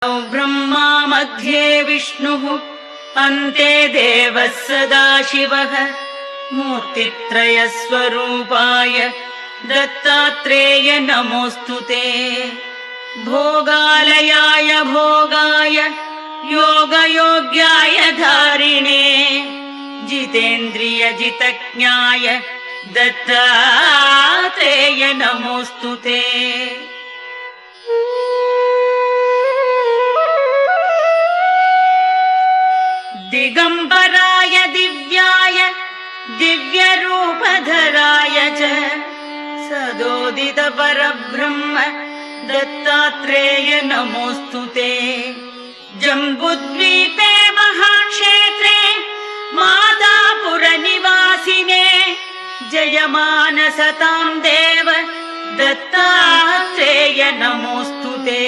ब्रह्मा मध्ये विष्णुः अन्ते देवः सदाशिवः मूर्तित्रयस्वरूपाय दत्तात्रेय नमोऽस्तुते। भोगालयाय भोगाय योगयोग्याय धारिणे जितेन्द्रियजितज्ञाय दत्तात्रेय नमोऽस्तुते। दिगंबराय दिव्याय दिव्यरूपधराय च सदोदित परब्रह्म दत्तात्रेय नमोऽस्तुते। जम्बुद्वीपे महाक्षेत्रे मादापुरनिवासिने जयमानसतां देव दत्तात्रेय नमोऽस्तुते।